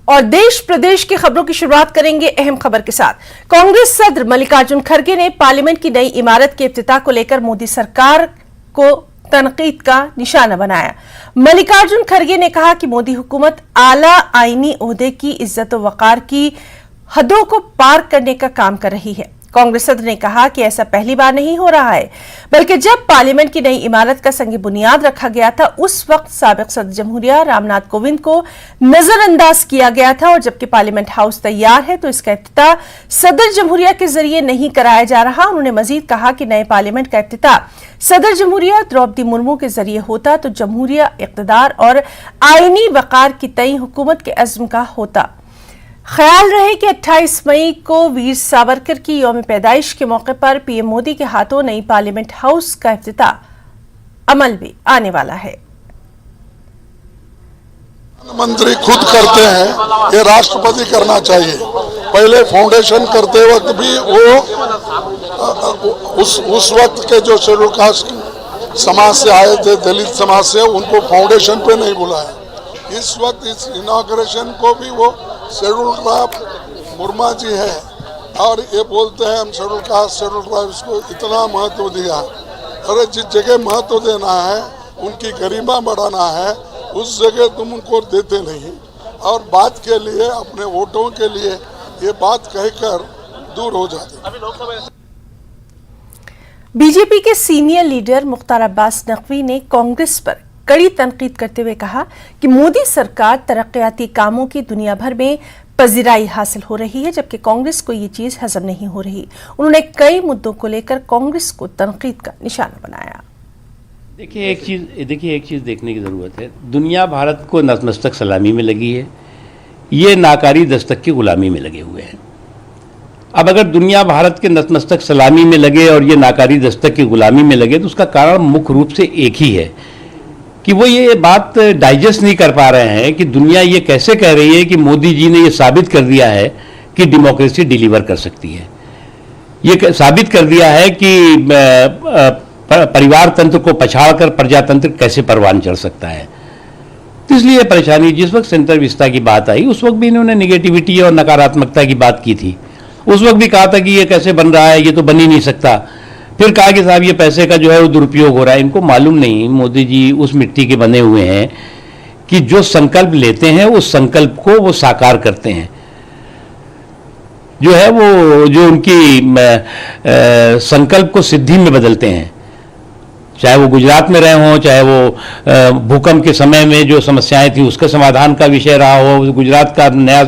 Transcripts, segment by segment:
और देश प्रदेश की खबरों की शुरुआत करेंगे अहम खबर के साथ। कांग्रेस सदर मल्लिकार्जुन खड़गे ने पार्लियामेंट की नई इमारत के इफ्तिताह को लेकर मोदी सरकार को तनकीद का निशाना बनाया। मल्लिकार्जुन खड़गे ने कहा कि मोदी हुकूमत आला आईनी ओहदे की इज्जत व वकार की हदों को पार करने का काम कर रही है। कांग्रेस सदर ने कहा कि ऐसा पहली बार नहीं हो रहा है, बल्कि जब पार्लियामेंट की नई इमारत का संग बुनियाद रखा गया था उस वक्त साबिक सदर जमहूरिया रामनाथ कोविंद को नजरअंदाज किया गया था, और जबकि पार्लियामेंट हाउस तैयार है तो इसका इफ्तिताह सदर जमहूरिया के जरिए नहीं कराया जा रहा। उन्होंने मजीद कहा कि नए पार्लियामेंट का इफ्तिताह सदर जमहूरिया द्रौपदी मुर्मू के जरिए होता तो जमहूरिया इक़्तिदार और आईनी वकार की तई हुकूमत के अज़्म का होता। ख्याल रहे कि 28 मई को वीर सावरकर की यौम पैदाइश के मौके पर पीएम मोदी के हाथों नई पार्लियामेंट हाउस का इफ्तिताह अमल में आने वाला है। प्रधानमंत्री खुद करते हैं, ये राष्ट्रपति करना चाहिए। पहले फाउंडेशन करते वक्त भी वो उस वक्त के जो शेड्यूल कास्ट समाज से आए थे, दलित समाज से, उनको फाउंडेशन पे नहीं बुलाया। इस वक्त इस इनॉग्रेशन को भी वो शेड्यूल ट्राइब मुर्मा जी है और ये बोलते हैं हम शेड्यूल कास्ट शेड्यूल ट्राइब को इतना महत्व दिया। अरे जिस जगह महत्व देना है, उनकी गरिमा बढ़ाना है, उस जगह तुम उनको देते नहीं और बात के लिए, अपने वोटों के लिए ये बात कहकर दूर हो जाते। बीजेपी के सीनियर लीडर मुख्तार अब्बास नकवी ने कांग्रेस पर कड़ी तनकीद करते हुए कहा कि मोदी सरकार तरक्याती कामों की दुनिया भर में पजीराई हासिल हो रही है, जबकि कांग्रेस को ये चीज हजम नहीं हो रही। उन्होंने कई मुद्दों को लेकर कांग्रेस को तनकीद का निशाना बनाया। देखिए एक चीज देखने की जरूरत है। दुनिया भारत को नतमस्तक सलामी में लगी है, ये नाकारी दस्तक की गुलामी में लगे हुए हैं। अब अगर दुनिया भारत के नतमस्तक सलामी में लगे और ये नाकारी दस्तक की गुलामी में लगे तो उसका कारण मुख्य रूप से एक ही है कि वो ये बात डाइजेस्ट नहीं कर पा रहे हैं कि दुनिया ये कैसे कह रही है कि मोदी जी ने ये साबित कर दिया है कि डेमोक्रेसी डिलीवर कर सकती है। ये साबित कर दिया है कि परिवार तंत्र को पछाड़कर प्रजातंत्र कैसे परवान चढ़ सकता है। तो इसलिए परेशानी, जिस वक्त सेंटर विस्ता की बात आई उस वक्त भी इन्होंने निगेटिविटी और नकारात्मकता की बात की थी। उस वक्त भी कहा था कि ये कैसे बन रहा है, ये तो बन ही नहीं सकता। फिर कहा कि साहब ये पैसे का जो है वो दुरुपयोग हो रहा है। इनको मालूम नहीं, मोदी जी उस मिट्टी के बने हुए हैं कि जो संकल्प लेते हैं उस संकल्प को वो साकार करते हैं। जो है वो जो उनकी संकल्प को सिद्धि में बदलते हैं। चाहे वो गुजरात में रहे हों, चाहे वो भूकंप के समय में जो समस्याएं थी उसके समाधान का विषय रहा हो, गुजरात का नया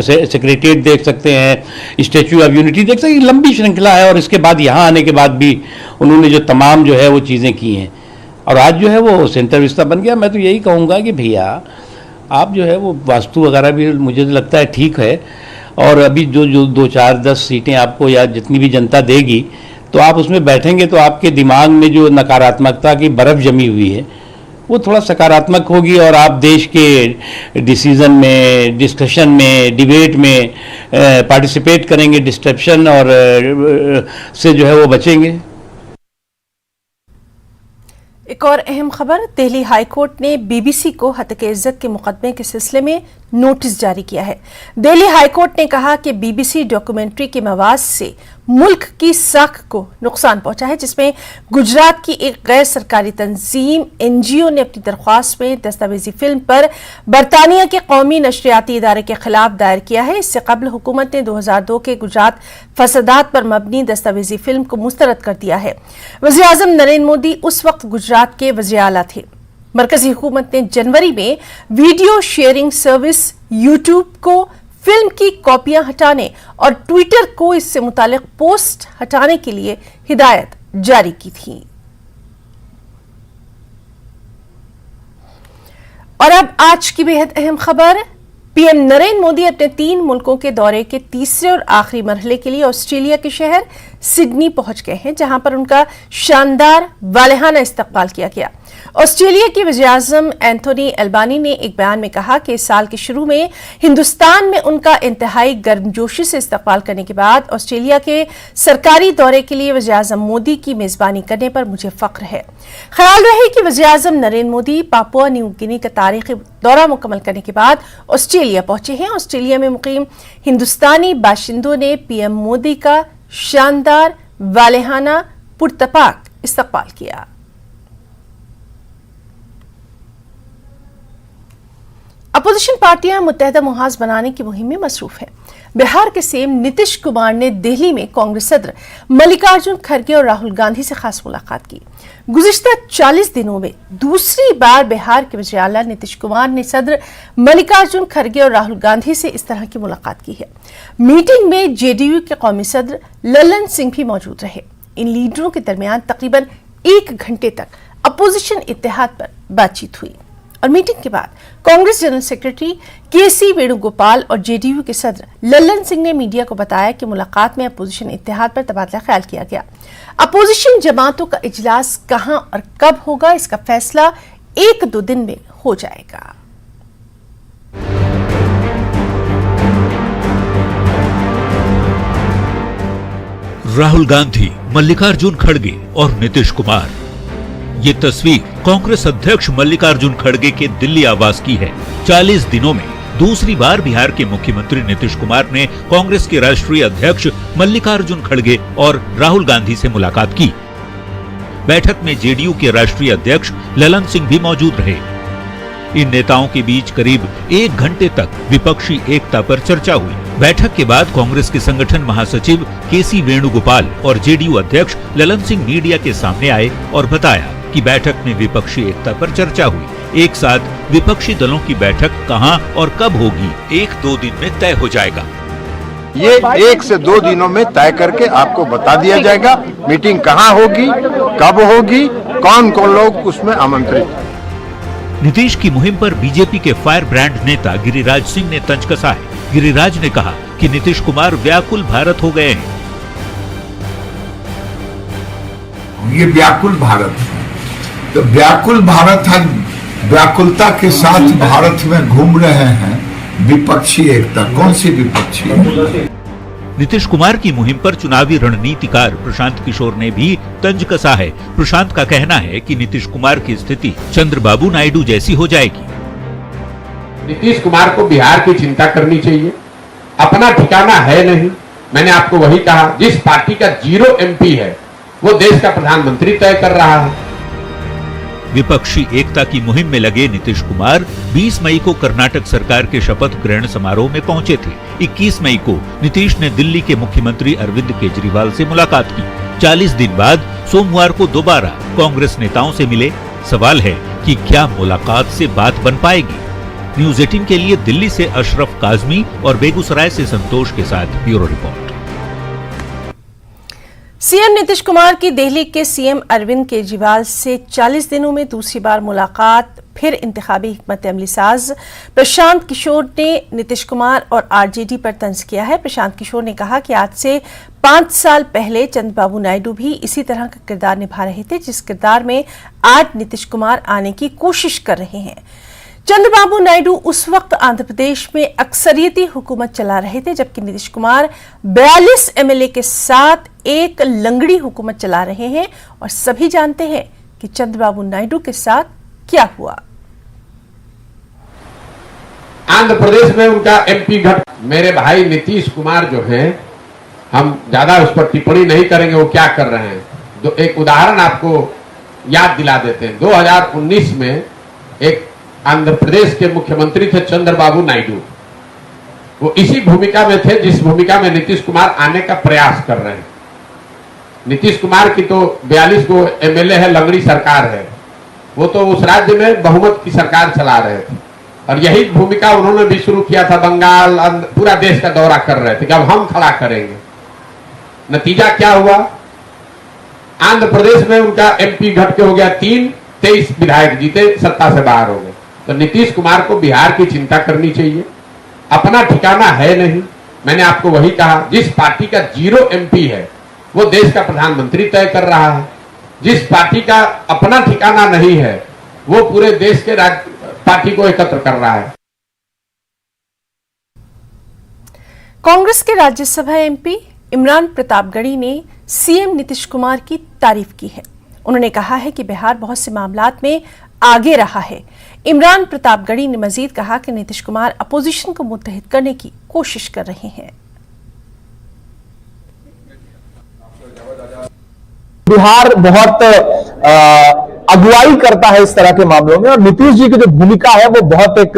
सेक्रेटेरिएट देख सकते हैं, स्टैच्यू ऑफ यूनिटी देख सकते हैं, लंबी श्रृंखला है। और इसके बाद यहाँ आने के बाद भी उन्होंने जो तमाम जो है वो चीज़ें की हैं और आज जो है वो सेंटर विस्ता बन गया। मैं तो यही कहूँगा कि भैया आप जो है वो वास्तु वगैरह भी मुझे तो लगता है ठीक है, और अभी जो 2, 4, 10 सीटें आपको या जितनी भी जनता देगी तो आप उसमें बैठेंगे तो आपके दिमाग में जो नकारात्मकता की बर्फ़ जमी हुई है वो थोड़ा सकारात्मक होगी और आप देश के डिसीजन में, डिस्कशन में, डिबेट में पार्टिसिपेट करेंगे। डिस्ट्रप्शन और से जो है वो बचेंगे। एक और अहम खबर, दिल्ली हाईकोर्ट ने बीबीसी को हत्या इज्जत के मुकदमे के सिलसिले में नोटिस जारी किया है। दिल्ली हाईकोर्ट ने कहा कि बीबीसी डॉक्यूमेंट्री के मवाद से मुल्क की साख को नुकसान पहुंचा है, जिसमें गुजरात की एक गैर सरकारी तंजीम एनजीओ ने अपनी दरख्वास्त में दस्तावेजी फिल्म पर बरतानिया के कौमी नशरियाती इदारे के खिलाफ दायर किया है। इससे कबल हुकूमत ने 2002 के गुजरात फसादात पर मबनी दस्तावेजी फिल्म को मुस्तरद कर दिया है। वज़ीर आज़म नरेंद्र मोदी उस वक्त गुजरात के वज़ीर आला थे। मरकजी हुकूमत ने जनवरी में वीडियो शेयरिंग सर्विस यूट्यूब को फिल्म की कॉपियां हटाने और ट्विटर को इससे मुतालिक पोस्ट हटाने के लिए हिदायत जारी की थी। और अब आज की बेहद अहम खबर, पीएम नरेंद्र मोदी अपने 3 मुल्कों के दौरे के तीसरे और आखिरी मरहले के लिए ऑस्ट्रेलिया के शहर सिडनी पहुंच गए हैं, जहां पर उनका शानदार वालेहाना इस्तकबाल किया गया। ऑस्ट्रेलिया के वज़ीर-ए-आज़म एंथोनी अल्बानी ने एक बयान में कहा कि इस साल के शुरू में हिंदुस्तान में उनका इंतहाई गर्मजोशी से इस्तकबाल करने के बाद ऑस्ट्रेलिया के सरकारी दौरे के लिए वज़ीर-ए-आज़म मोदी की मेजबानी करने पर मुझे फख्र है। ख्याल रहे कि वज़ीर-ए-आज़म Narendra Modi Papua New Guinea का तारीखी दौरा मुकम्मल करने के बाद ऑस्ट्रेलिया पहुंचे हैं। ऑस्ट्रेलिया में मुकीम हिंदुस्तानी बाशिंदों ने पीएम मोदी का शानदार वालेहाना पुरतपाक इस्तकबाल किया। अपोजिशन पार्टियां मुत्तहदा मुहाज बनाने की मुहिम में मसरूफ हैं। बिहार के सीएम नीतीश कुमार ने दिल्ली में कांग्रेस सदर मल्लिकार्जुन खड़गे और राहुल गांधी से खास मुलाकात की। गुज़िश्ता 40 दिनों में दूसरी बार बिहार के वज़ीर आला नीतीश कुमार ने सदर मल्लिकार्जुन खड़गे और राहुल गांधी से इस तरह की मुलाकात की है। मीटिंग में जेडीयू के कौमी सदर ललन सिंह भी मौजूद रहे। इन लीडरों के दरमियान तकरीबन 1 घंटे तक अपोजिशन इत्तेहाद पर बातचीत हुई और मीटिंग के बाद कांग्रेस जनरल सेक्रेटरी केसी वेणुगोपाल और जेडीयू के सदर ललन सिंह ने मीडिया को बताया कि मुलाकात में अपोजिशन इत्तेहाद पर तबादला ख्याल किया गया। अपोजिशन जमातों का इजलास कहां और कब होगा, इसका फैसला 1-2 दिन में हो जाएगा। राहुल गांधी, मल्लिकार्जुन खड़गे और नीतीश कुमार। ये तस्वीर कांग्रेस अध्यक्ष मल्लिकार्जुन खड़गे के दिल्ली आवास की है। 40 दिनों में दूसरी बार बिहार के मुख्यमंत्री नीतीश कुमार ने कांग्रेस के राष्ट्रीय अध्यक्ष मल्लिकार्जुन खड़गे और राहुल गांधी से मुलाकात की। बैठक में जेडीयू के राष्ट्रीय अध्यक्ष ललन सिंह भी मौजूद रहे। इन नेताओं के बीच करीब 1 घंटे तक विपक्षी एकता पर चर्चा हुई। बैठक के बाद कांग्रेस के संगठन महासचिव केसी वेणुगोपाल और जेडीयू अध्यक्ष ललन सिंह मीडिया के सामने आए और बताया कि बैठक में विपक्षी एकता पर चर्चा हुई। एक साथ विपक्षी दलों की बैठक कहां और कब होगी, 1-2 दिन में तय हो जाएगा। ये 1 से 2 दिनों में तय करके आपको बता दिया जाएगा मीटिंग कहां होगी, कब होगी, कौन कौन लोग उसमें आमंत्रित। नीतीश की मुहिम पर बीजेपी के फायर ब्रांड नेता गिरिराज सिंह ने तंज कसा है। गिरिराज ने कहा कि नीतीश कुमार व्याकुल भारत हो गए हैं। ये व्याकुल भारत है, तो व्याकुल भारत है, व्याकुलता के साथ भारत में घूम रहे हैं विपक्षी एकता। कौन सी विपक्षी है? नीतीश कुमार की मुहिम पर चुनावी रणनीतिकार प्रशांत किशोर ने भी तंज कसा है। प्रशांत का कहना है कि नीतीश कुमार की स्थिति चंद्रबाबू नायडू जैसी हो जाएगी। नीतीश कुमार को बिहार की चिंता करनी चाहिए, अपना ठिकाना है नहीं। मैंने आपको वही कहा, जिस पार्टी का 0 MP है वो देश का प्रधानमंत्री तय कर रहा है। विपक्षी एकता की मुहिम में लगे नीतीश कुमार 20 मई को कर्नाटक सरकार के शपथ ग्रहण समारोह में पहुंचे थे। 21 मई को नीतीश ने दिल्ली के मुख्यमंत्री अरविंद केजरीवाल से मुलाकात की। 40 दिन बाद सोमवार को दोबारा कांग्रेस नेताओं से मिले। सवाल है कि क्या मुलाकात से बात बन पाएगी। न्यूज़ 18 के लिए दिल्ली से अशरफ काजमी और बेगूसराय से संतोष के साथ bureau report. CM Nitish Kumar की दिल्ली के सीएम अरविंद केजरीवाल से 40 दिनों में दूसरी बार मुलाकात। फिर इंतखाबी हिकमत अमली साज प्रशांत किशोर ने नीतीश कुमार और आरजेडी पर तंज किया है। प्रशांत किशोर ने कहा कि आज से 5 साल पहले चंद्रबाबू नायडू भी इसी तरह का किरदार निभा रहे थे, जिस किरदार में आज नीतीश कुमार आने की कोशिश कर रहे हैं। चंद्रबाबू नायडू उस वक्त आंध्र प्रदेश में अक्सरियती हुकूमत चला रहे थे, जबकि नीतीश कुमार 42 एमएलए के साथ एक लंगड़ी हुकूमत चला रहे हैं और सभी जानते हैं कि चंद्रबाबू नायडू के साथ क्या हुआ। आंध्र प्रदेश में उनका MP घट। मेरे भाई नीतीश कुमार जो हैं, हम ज्यादा उस पर टिप्पणी नहीं करेंगे वो क्या कर रहे हैं। एक उदाहरण आपको याद दिला देते हैं। 2019 में एक आंध्र प्रदेश के मुख्यमंत्री थे चंद्रबाबू नायडू। वो इसी भूमिका में थे जिस भूमिका में नीतीश कुमार आने का प्रयास कर रहे हैं। नीतीश कुमार की तो 42 को MLA है, लंगड़ी सरकार है। वो तो उस राज्य में बहुमत की सरकार चला रहे थे और यही भूमिका उन्होंने भी शुरू किया था। बंगाल, पूरा देश का दौरा कर रहे थे कि अब हम खड़ा करेंगे। नतीजा क्या हुआ? आंध्र प्रदेश में उनका MP घट के हो गया 3, 23 विधायक जीते, सत्ता से बाहर हो गए। तो नीतीश कुमार को बिहार की चिंता करनी चाहिए, अपना ठिकाना है नहीं। मैंने आपको वही कहा, जिस पार्टी का 0 MP है वो देश का प्रधानमंत्री तय कर रहा है। जिस पार्टी का अपना ठिकाना नहीं है वो पूरे देश के पार्टी को एकत्र कर रहा है। कांग्रेस के राज्यसभा एमपी इमरान प्रतापगढ़ी ने सीएम नीतीश कुमार की तारीफ की है। उन्होंने कहा है कि बिहार बहुत से मामलात में आगे रहा है। इमरान प्रतापगढ़ी ने मजीद कहा कि नीतीश कुमार अपोजिशन को मुत्तहिद करने की कोशिश कर रहे हैं। बिहार बहुत अगुवाई करता है इस तरह के मामलों में और नीतीश जी की जो भूमिका है वो बहुत एक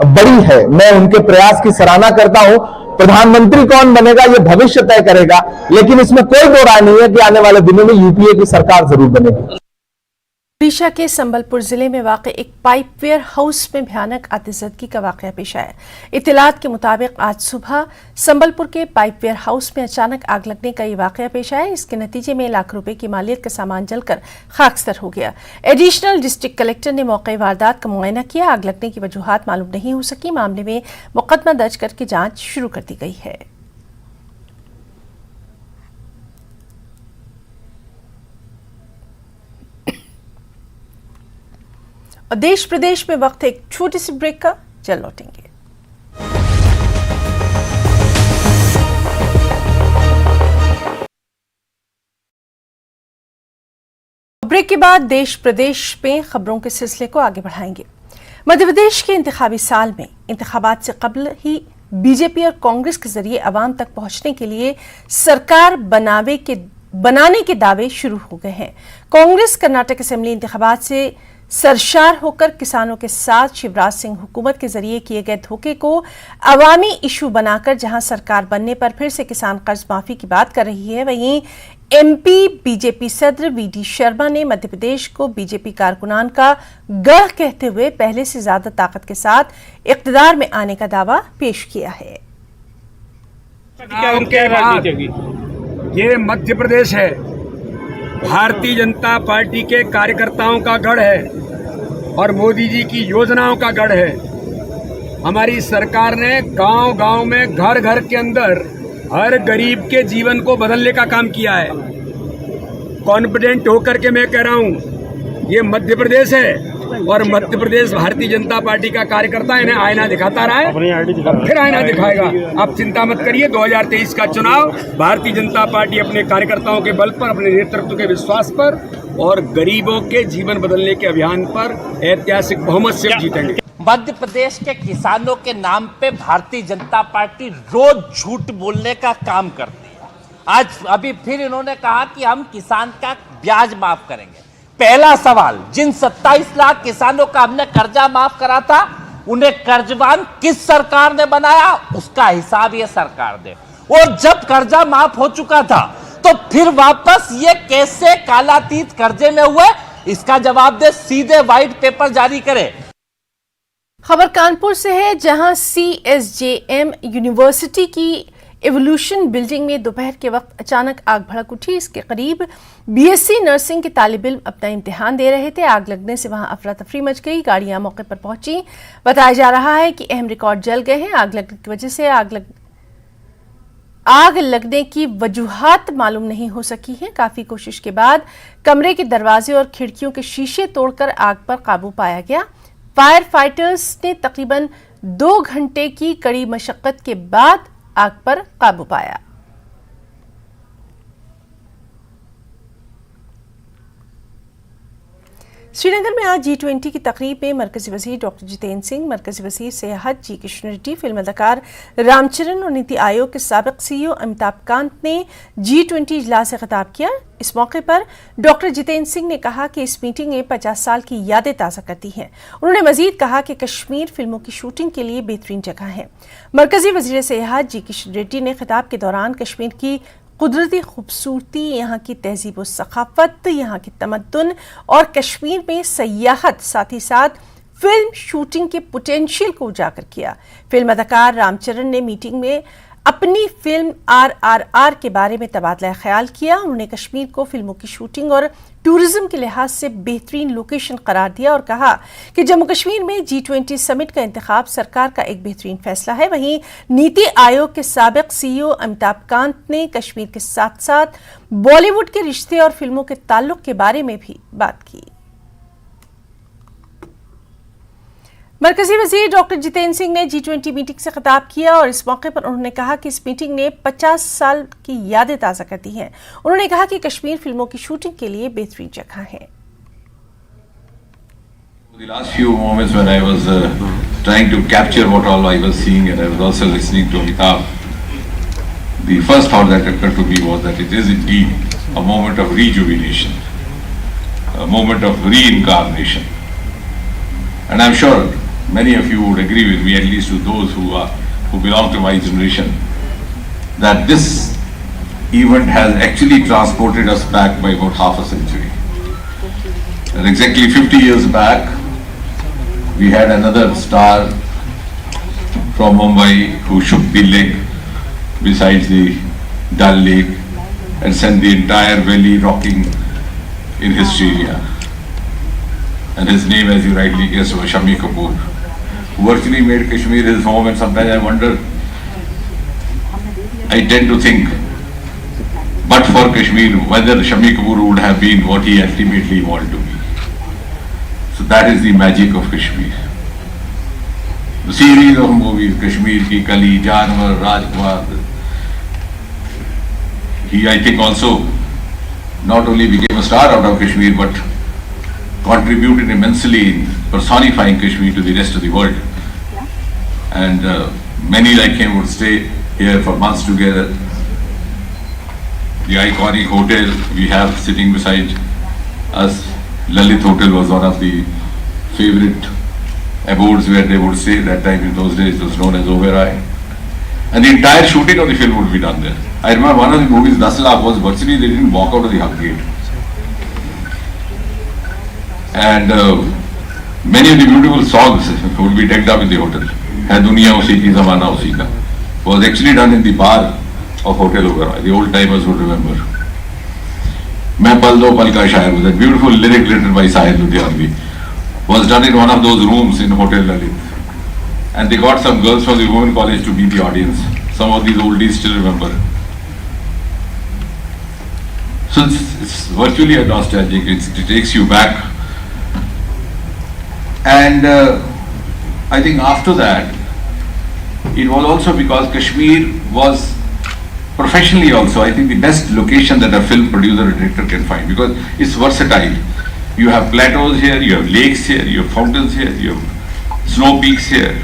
बड़ी है। मैं उनके प्रयास की सराहना करता हूं। प्रधानमंत्री कौन बनेगा ये भविष्य तय करेगा, लेकिन इसमें कोई दो राय नहीं है कि आने वाले दिनों में यूपीए की सरकार जरूर बनेगी। ओडिशा के संबलपुर जिले में वाक़ एक पाइपवेयर हाउस में भयानक आतिशबाजी का वाक़या पेश आया। इत्तलात के मुताबिक आज सुबह संबलपुर के पाइपवेयर हाउस में अचानक आग लगने का ये वाक़या पेश आया। इसके नतीजे में लाख रुपए की मालियत का सामान जलकर खाकसर हो गया। एडिशनल डिस्ट्रिक्ट कलेक्टर ने मौके वारदात का मुआयना किया। आग लगने की वजूहात मालूम नहीं हो सकी। मामले में मुकदमा दर्ज करके जांच शुरू कर दी गई है। और देश प्रदेश में वक्त है एक छोटी सी ब्रेक का, चल लौटेंगे। ब्रेक के बाद देश प्रदेश में खबरों के सिलसिले को आगे बढ़ाएंगे। मध्य प्रदेश के इंतखाबी साल में इंतखाबात से कबल ही बीजेपी और कांग्रेस के जरिए अवाम तक पहुंचने के लिए सरकार बनाने के दावे शुरू हो गए हैं। कांग्रेस कर्नाटक असेंबली इंतखाबात से सरशार होकर किसानों के साथ शिवराज सिंह हुकूमत के जरिए किए गए धोखे को अवामी इशू बनाकर जहां सरकार बनने पर फिर से किसान कर्ज माफी की बात कर रही है, वहीं एमपी बीजेपी सदर वीडी शर्मा ने मध्य प्रदेश को बीजेपी कारकुनान का गढ़ कहते हुए पहले से ज्यादा ताकत के साथ इख्तिदार में आने का दावा पेश किया है। ये मध्य प्रदेश है, भारतीय जनता पार्टी के कार्यकर्ताओं का गढ़ है और मोदी जी की योजनाओं का गढ़ है। हमारी सरकार ने गांव-गांव में घर घर के अंदर हर गरीब के जीवन को बदलने का काम किया है। कॉन्फिडेंट होकर के मैं कह रहा हूं, ये मध्य प्रदेश है और मध्य प्रदेश भारतीय जनता पार्टी का कार्यकर्ता इन्हें आईना दिखाता रहा है, फिर आईना दिखाएगा। आप चिंता मत करिए, 2023 का चुनाव भारतीय जनता पार्टी अपने कार्यकर्ताओं के बल पर, अपने नेतृत्व के विश्वास पर और गरीबों के जीवन बदलने के अभियान पर ऐतिहासिक बहुमत से जीतेंगे। मध्य प्रदेश के किसानों के नाम पे भारतीय जनता पार्टी रोज झूठ बोलने का काम करती है। आज अभी फिर इन्होंने कहा कि हम किसान का ब्याज माफ करेंगे। पहला सवाल, जिन 27 लाख किसानों का हमने कर्जा माफ करा था, उन्हें कर्जवान किस सरकार ने बनाया, उसका हिसाब ये सरकार दे। और जब कर्जा माफ हो चुका था तो फिर वापस ये कैसे कालातीत कर्जे में हुए, इसका जवाब दे, सीधे व्हाइट पेपर जारी करे। खबर कानपुर से है, जहां CSJM यूनिवर्सिटी की एवोल्यूशन बिल्डिंग में दोपहर के वक्त अचानक आग भड़क उठी। इसके करीब BSc नर्सिंग के तालिब इल्म अपना इम्तिहान दे रहे थे। आग लगने से वहां अफरा तफरी मच गई। गाड़ियां मौके पर पहुंची। बताया जा रहा है कि अहम रिकॉर्ड जल गए हैं। आग लगने की वजह से आग लगने की वजूहात मालूम नहीं हो सकी है। काफी कोशिश के बाद कमरे के दरवाजे और खिड़कियों के शीशे तोड़कर आग पर काबू पाया गया। फायर फाइटर्स ने तकरीबन 2 घंटे की कड़ी मशक्कत के बाद आग पर काबू पाया। श्रीनगर में आज G20 की तकरीब में मरकजी वजीर डॉक्टर जितेंद्र सिंह, मरकजी वजीर सेहत जी किशन रेड्डी, फिल्म अदाकार रामचरण और नीति आयोग के साबिक CEO अमिताभ कांत ने G20 इजलास से खिताब किया। इस मौके पर डॉक्टर जितेंद्र सिंह ने कहा कि इस मीटिंग ने 50 साल की यादें ताज़ा करती हैं। उन्होंने मजीद कहा कि कश्मीर फिल्मों की शूटिंग के लिए बेहतरीन जगह है। मरकजी वजीर सेहत जी किशन रेड्डी ने खिताब के दौरान कश्मीर की कुदरती खूबसूरती, यहाँ की तहजीब और सकाफत, यहाँ की तमद्दुन और कश्मीर में सयाहत, साथ ही साथ फिल्म शूटिंग के पोटेंशियल को उजागर किया। फिल्म अदाकार रामचरण ने मीटिंग में अपनी फिल्म RRR के बारे में तबादला ख्याल किया। उन्होंने कश्मीर को फिल्मों की शूटिंग और टूरिज्म के लिहाज से बेहतरीन लोकेशन करार दिया और कहा कि जम्मू कश्मीर में G20 समिट का इंतखाब सरकार का एक बेहतरीन फैसला है। वहीं नीति आयोग के साबिक CEO अमिताभ कांत ने कश्मीर के साथ साथ बॉलीवुड के रिश्ते और फिल्मों के ताल्लुक के बारे में भी बात की। मरकजी वजीर डॉक्टर जितेंद्र सिंह ने G20 मीटिंग से खिताब किया और इस मौके पर उन्होंने कहा कि इस मीटिंग ने 50 साल की यादें ताज़ा कर दी हैं। उन्होंने कहा कि कश्मीर फिल्मों की शूटिंग के लिए बेहतरीन जगह है। The last few moments when I was trying to capture what all I was seeing, and I was also listening to Amitabh, the first thought that occurred to me was that it is indeed a moment of rejuvenation, a moment of reincarnation. And I'm sure many of you would agree with me, at least to those who belong to my generation, that this event has actually transported us back by about half a century. And exactly 50 years back, we had another star from Mumbai who shook the lake besides the Dal Lake and sent the entire valley rocking in hysteria. And his name, as you rightly guessed, was Shami Kapoor, who virtually made Kashmir his home. And sometimes I wonder, I tend to think, but for Kashmir, whether Shami Kapoor would have been what he ultimately wanted to be. So that is the magic of Kashmir. The series of movies, Kashmir Ki Kali, Janwar, Rajkumar, he, I think, also not only became a star out of Kashmir, but contributed immensely in personifying Kashmir to the rest of the world. And many like him would stay here for months together. The iconic hotel we have sitting beside us, Lalit Hotel, was one of the favorite abodes where they would stay. That time, in those days, it was known as Oberoi. And the entire shooting of the film would be done there. I remember one of the movies, Das Lakh, was virtually they didn't walk out of the hub gate. And many of the beautiful songs would be decked up in the hotel. Hai Duniya Usi Ki Zamana Usi Ka was actually done in the bar of Hotel Oberoi. The old timers would remember. Main Pal Do Pal Ka Shayar, that beautiful lyric written by Sahil Ludhianvi, was done in one of those rooms in Hotel Lalit. And they got some girls from the women college to be the audience. Some of these oldies still remember. So it's virtually a nostalgic. It takes you back. And I think after that, it was also because Kashmir was professionally also, I think, the best location that a film producer or director can find, because it's versatile. You have plateaus here, you have lakes here, you have fountains here, you have snow peaks here,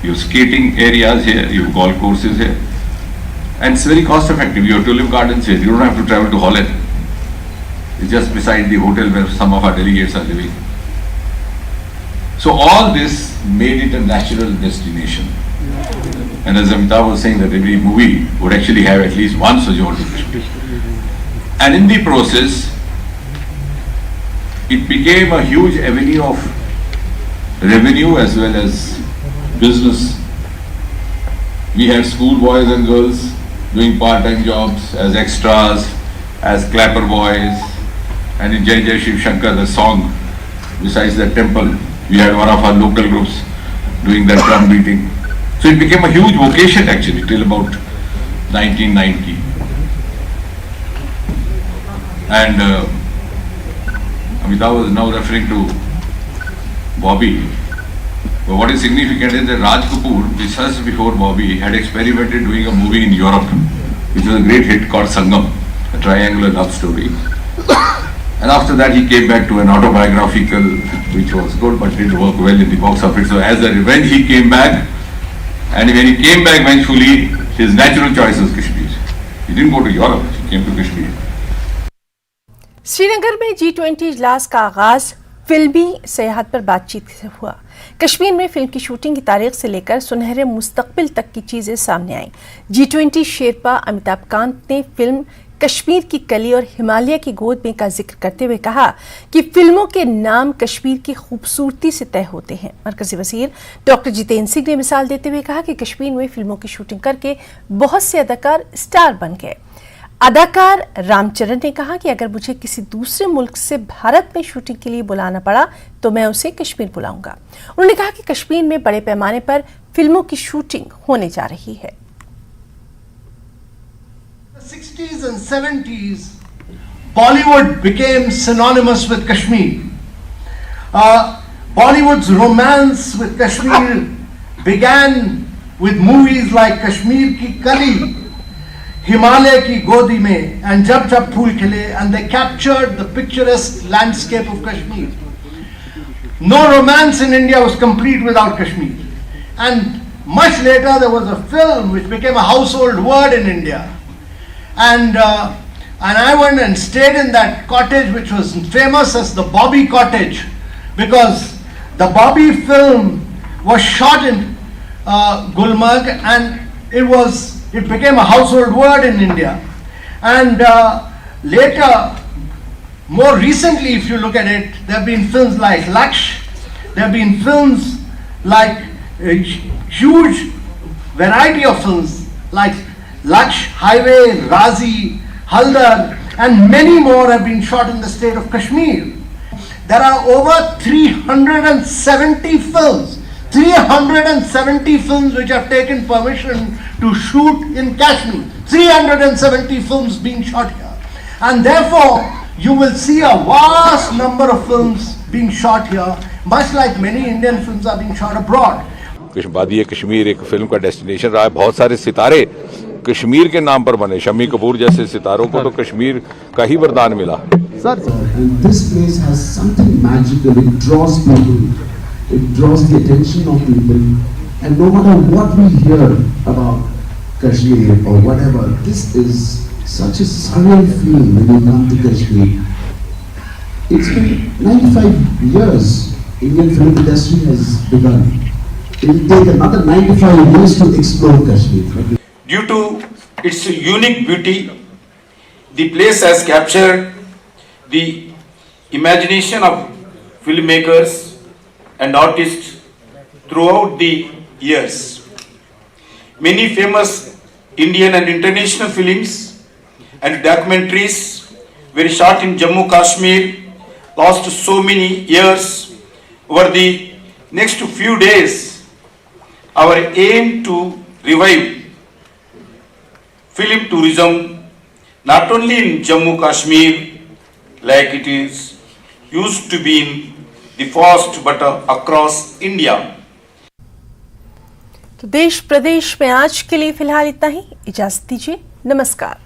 you have skating areas here, you have golf courses here. And it's very cost effective. You have tulip gardens here. You don't have to travel to Holland. It's just beside the hotel where some of our delegates are living. So all this made it a natural destination. And as Amitabh was saying, that every movie would actually have at least one sojourn to Kashmir. And in the process, it became a huge avenue of revenue as well as business. We had school boys and girls doing part-time jobs as extras, as clapper boys, and in Jai Jai Shiv Shankar, the song, besides the temple, we had one of our local groups doing that drum beating. So it became a huge vocation actually till about 1990. And Amitabh was now referring to Bobby. But what is significant is that Raj Kapoor, just before Bobby, had experimented doing a movie in Europe, which was a great hit called Sangam, a triangular love story. And after that he came back to an autobiographical, which was good but didn't work well in the box office. So as a revenge he came back, and when he came back eventually, his natural choice was Kashmir. He didn't go to Europe, he came to Kashmir. Srinagar में G20 इजलास का आगाज फिल्मी सयाहत पर बातचीत से हुआ। कश्मीर में फिल्म की शूटिंग की तारीख से लेकर सुनहरे मुस्तकबिल तक की चीजें सामने आईं। G20 शेरपा अमिताभ कांत ने फिल्म कश्मीर की कली और हिमालय की गोद में का जिक्र करते हुए कहा कि फिल्मों के नाम कश्मीर की खूबसूरती से तय होते हैं। मरकजी वजीर डॉक्टर जितेंद्र सिंह ने मिसाल देते हुए कहा कि कश्मीर में फिल्मों की शूटिंग करके बहुत से अदाकार स्टार बन गए। अदाकार रामचरण ने कहा कि अगर मुझे किसी दूसरे मुल्क से भारत में शूटिंग के लिए बुलाना पड़ा तो मैं उसे कश्मीर बुलाऊंगा। उन्होंने कहा कि कश्मीर में बड़े पैमाने पर फिल्मों की शूटिंग होने जा रही है। 60s and 70s, Bollywood became synonymous with Kashmir. Bollywood's romance with Kashmir began with movies like Kashmir Ki Kali, Himalaya Ki Godi Mein, and Jab Jab Phool Khile, and they captured the picturesque landscape of Kashmir. No romance in India was complete without Kashmir. And much later there was a film which became a household word in India. And I went and stayed in that cottage which was famous as the Bobby Cottage, because the Bobby film was shot in Gulmarg, and it became a household word in India. And later, more recently, if you look at it, there have been films like Laksh, there have been films like a huge variety of films like Laksh, Highway, Razi, Haldar, and many more have been shot in the state of Kashmir. There are over 370 films, 370 films which have taken permission to shoot in Kashmir. 370 films being shot here. And therefore, you will see a vast number of films being shot here, much like many Indian films are being shot abroad. वादी कश्मीर एक film का destination रहा है। बहुत सारे सितारे कश्मीर के नाम पर बने। शम्मी कपूर जैसे सितारों को तो कश्मीर का ही वरदान मिला। And this place has something magical. It draws people. It draws the attention of people. And no matter what we hear about Kashmir or whatever, this is such a surreal feeling when you come to Kashmir. It's been 95 years Indian film industry has begun. It will take another 95 years to explore Kashmir. Due to its unique beauty, the place has captured the imagination of filmmakers and artists throughout the years. Many famous Indian and international films and documentaries were shot in Jammu Kashmir last so many years. Over the next few days, our aim to revive film tourism not only in Jammu Kashmir like it is used to be in the past but across India. तो देश प्रदेश में आज के लिए फिलहाल इतना ही। इजाजत दीजिए। नमस्कार।